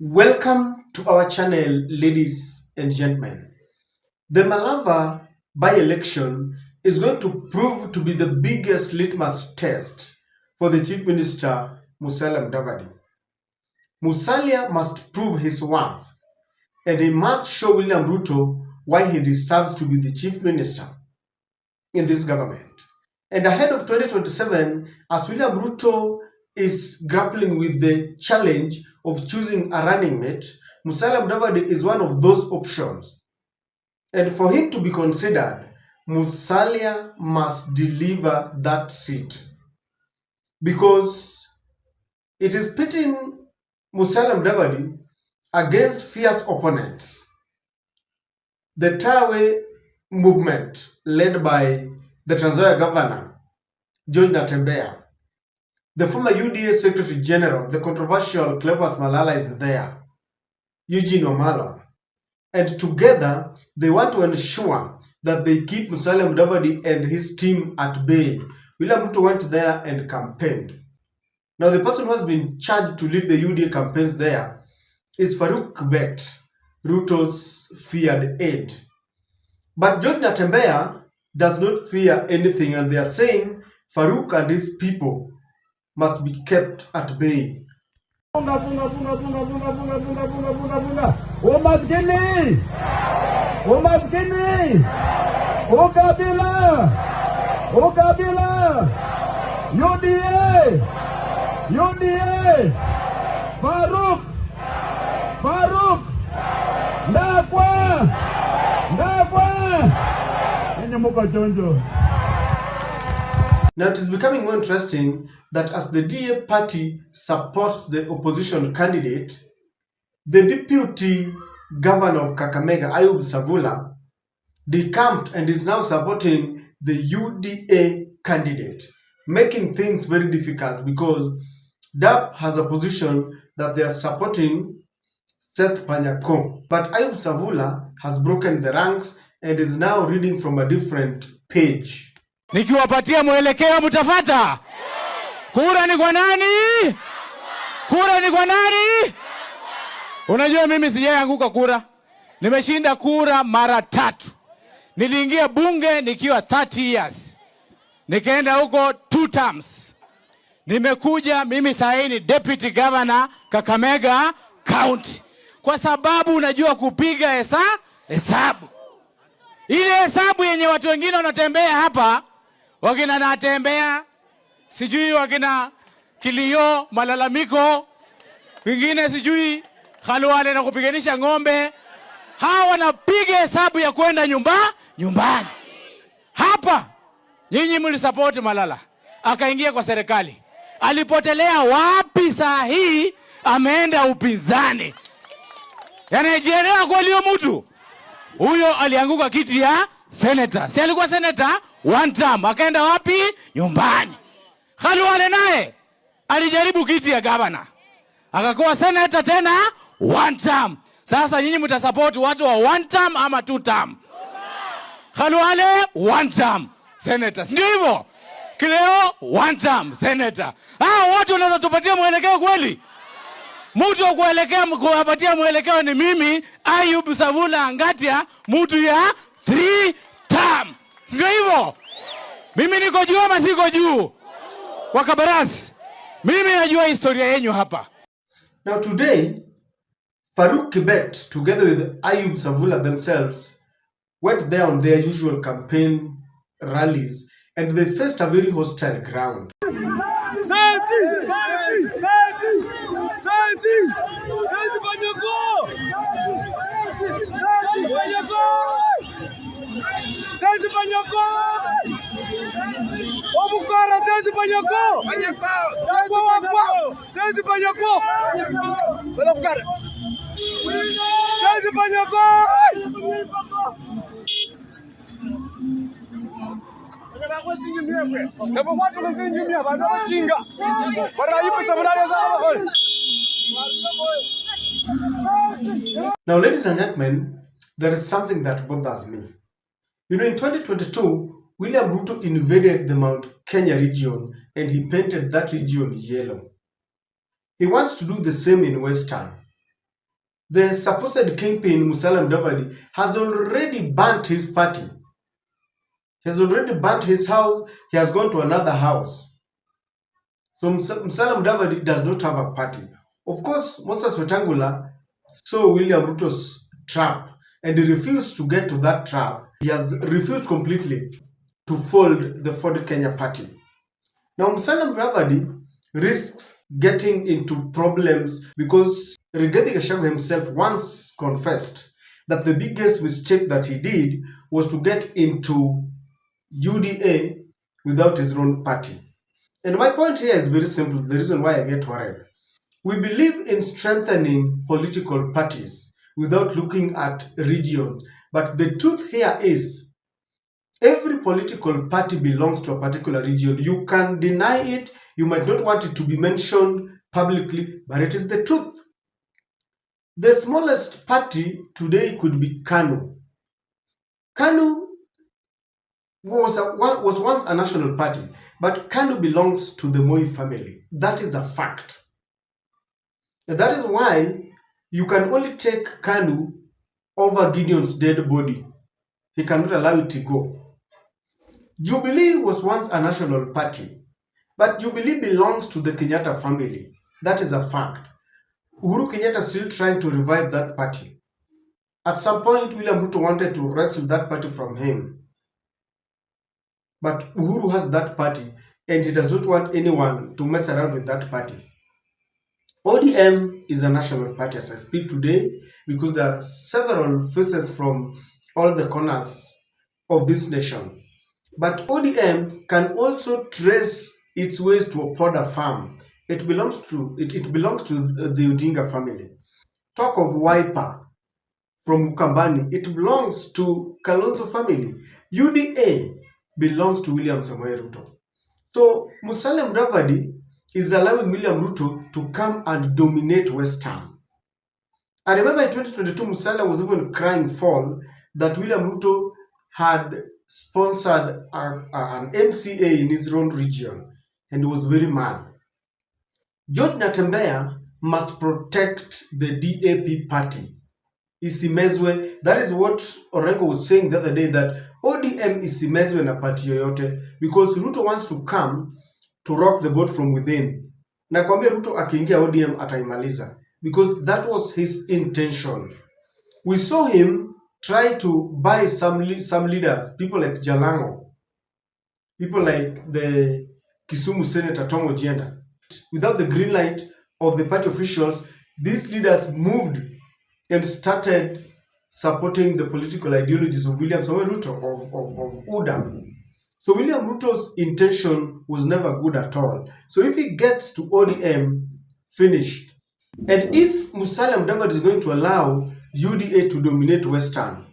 Welcome to our channel, ladies and gentlemen. The Malava by-election is going to prove to be the biggest litmus test for the Chief Minister, Musalia Mudavadi. Musalia must prove his worth, and he must show William Ruto why he deserves to be the Chief Minister in this government. And ahead of 2027, as William Ruto is grappling with the challenge of choosing a running mate, Musalia Mudavadi is one of those options. And for him to be considered, Musalia must deliver that seat, because it is pitting Musalia Mudavadi against fierce opponents. The Tawe movement led by the Trans-Nzoia governor, Natembea. The former UDA Secretary General, the controversial Cleopas Malala, is there, Eugene Malava. And together, they want to ensure that they keep Musalia Mudavadi and his team at bay. William Ruto went there and campaigned. Now, the person who has been charged to lead the UDA campaigns there is FREDRICK, Ruto's feared aide. But Natembea does not fear anything, and they are saying FREDRICK and his people must be kept at bay. UDA, Faruk, Ndakwa, Now it is becoming more interesting that as the DA party supports the opposition candidate, the deputy governor of Kakamega, Ayub Savula, decamped and is now supporting the UDA candidate, making things very difficult because DAP has a position that they are supporting Seth Panyako. But Ayub Savula has broken the ranks and is now reading from a different page. Nikiwapatia mwelekeo mtafata? Kura ni kwa nani? Kura ni kwa nani? Unajua mimi sijaanguka kura. Nimeshinda kura mara 3. Niliingia bunge nikiwa 30 years. Nikaenda huko 2 terms. Nimekuja mimi sasa ni deputy governor Kakamega County. Kwa sababu unajua kupiga hesabu. Ile hesabu yenye watu wengine wanatembea hapa, wakina Natembea, sijui wakina kilio, malalamiko, wengine sijui Khalwale na kupiganisha ng'ombe. Hawa wanapiga hesabu ya kwenda nyumbani. Hapa nyinyi mlisupport Malala, akaingia kwa serikali. Alipotelea wapi saa hii? Ameenda upinzani. Yanajielewa kwa leo mtu. Huyo alianguka kiti ya senator. Si alikuwa senator 1 term, akaenda wapi? Nyumbani. Khalwale naye alijaribu kiti ya governor, akakuwa senator tena 1 term. Sasa nyinyi mtasupport watu wa 1 term ama 2 term? Khalwale 1 term senator, ndio hivyo. Kileo 1 term senator. Watu wanaweza tupatia mwelekeo kweli? Mtu wa kuwapatia mwelekeo ni mimi, Ayub Savula Ngatia, mtu ya 3 term. Sio hivyo? Mimi niko juu ama siko juu? Wakabarasi. Mimi najua historia yenu hapa. Now today, FREDRICK together with Ayub Savula themselves went there on their usual campaign rallies, and they faced a very hostile ground. Now, ladies and gentlemen, there is something that bothers me. You know, in 2022, William Ruto invaded the Mount Kenya region and he painted that region yellow. He wants to do the same in Western. the supposed kingpin Musalia Mudavadi has already burnt his party. He has already burnt his house. He has gone to another house. So Musalia Mudavadi does not have a party. Of course, Moses Wetangula saw William Ruto's trap and he refused to get to that trap. He has refused completely to fold the Ford Kenya party. Now, Musalia Mudavadi risks getting into problems because Rigathi Gachagua himself once confessed that the biggest mistake that he did was to get into UDA without his own party. And my point here is very simple, the reason why I get worried. We believe in strengthening political parties without looking at regions. But the truth here is, every political party belongs to a particular region. You can deny it, you might not want it to be mentioned publicly, but it is the truth. The smallest party today could be KANU. KANU was once a national party, but KANU belongs to the Moi family. That is a fact. And that is why you can only take KANU over Gideon's dead body. He cannot allow it to go. Jubilee was once a national party, but Jubilee belongs to the Kenyatta family. That is a fact. Uhuru Kenyatta is still trying to revive that party. At some point, William Ruto wanted to wrestle that party from him. But Uhuru has that party and he does not want anyone to mess around with that party. ODM is a national party as I speak today because there are several faces from all the corners of this nation. But ODM can also trace its ways to a Poda farm. It belongs to the Odinga family. Talk of Wiper from Kambani, it belongs to Kalonzo family. UDA belongs to William Samoei Ruto. So Musalia Mudavadi is allowing William Ruto to come and dominate Western. I remember in 2022, Musalia was even crying foul that William Ruto had sponsored an MCA in his own region, and he was very mad. George Natembea must protect the DAP party. Isimezwe, that is what Orengo was saying the other day, that ODM isimezwe na party yoyote, because Ruto wants to come to rock the boat from within. Na kwambia Ruto akiingia ODM ataimaliza, because that was his intention. We saw him try to buy some leaders, people like Jalango, people like the Kisumu Senator Tom Ojienda. Without the green light of the party officials, these leaders moved and started supporting the political ideologies of William Samoei Ruto of UDA. So William Ruto's intention was never good at all. So if he gets to ODM, finished. And if Musalia Mudavadi is going to allow UDA to dominate Western,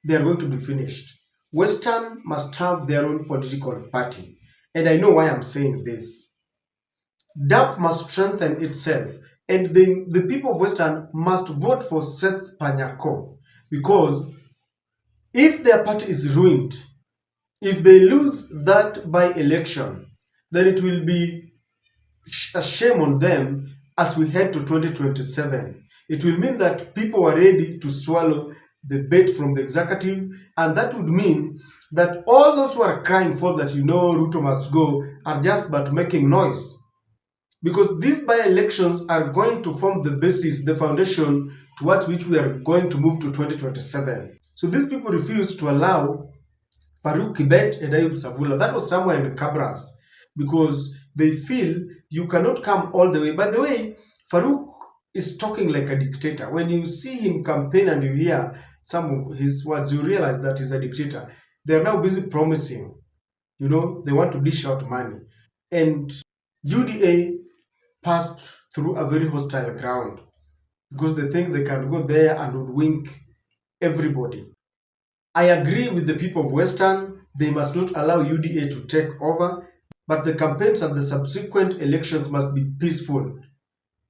they are going to be finished. Western must have their own political party. And I know why I'm saying this. DAP must strengthen itself. And the people of Western must vote for Seth Panyako. Because if their party is ruined, if they lose that by-election, then it will be a shame on them as we head to 2027. It will mean that people are ready to swallow the bait from the executive, and that would mean that all those who are crying for that, Ruto must go, are just but making noise. Because these by-elections are going to form the basis, the foundation towards which we are going to move to 2027. So these people refuse to allow Farouk Kibet and Ayub Savula. That was somewhere in Kabras, because they feel you cannot come all the way. By the way, Farouk is talking like a dictator. When you see him campaign and you hear some of his words, you realize that he's a dictator. They're now busy promising, they want to dish out money. And UDA passed through a very hostile ground because they think they can go there and would wink everybody. I agree with the people of Western. They must not allow UDA to take over, but the campaigns and the subsequent elections must be peaceful.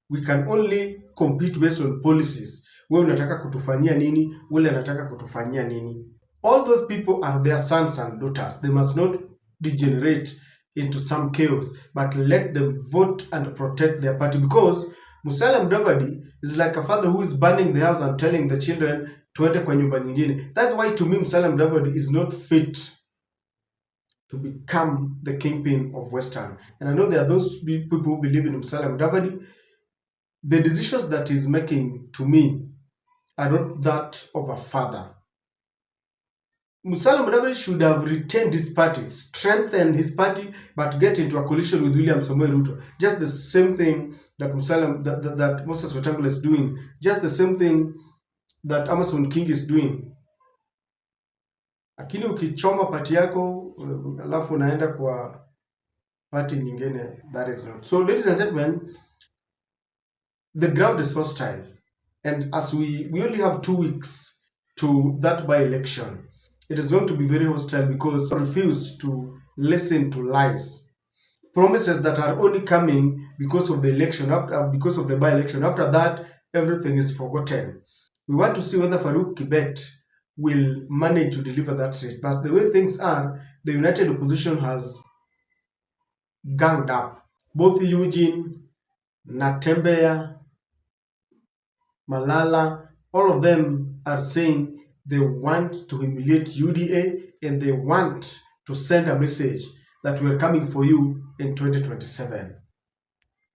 We can only compete based on policies. Wewe unataka kutufanyia nini? Wale anataka kutufanyia nini? All those people are their sons and daughters. They must not degenerate into some chaos, but let them vote and protect their party, because Musalia Mudavadi It's like a father who is burning the house and telling the children tuende kwa nyumba nyingine. That's why to me Musalia Mudavadi is not fit to become the kingpin of Western. And I know there are those people who believe in Musalia Mudavadi. The decisions that he's making, to me, are not that of a father. Musalia Mudavadi should have retained his party, strengthened his party, but get into a coalition with William Samoei Ruto. Just the same thing that that Moses Wetangula is doing. Just the same thing that Amason King is doing. Lakini ukichoma party yako alafu unaenda kwa party nyingine, that is not. So ladies and gentlemen, the ground is hostile, and as we only have 2 weeks to that by-election, it is going to be very hostile because refused to listen to lies, promises that are only coming because of the election, because of the by-election. After that, everything is forgotten. We want to see whether Farouk Kibet will manage to deliver that seat. But the way things are, the united opposition has ganged up. Both Eugene, Natembea, Malala, all of them are saying they want to humiliate UDA and they want to send a message that we're coming for you in 2027.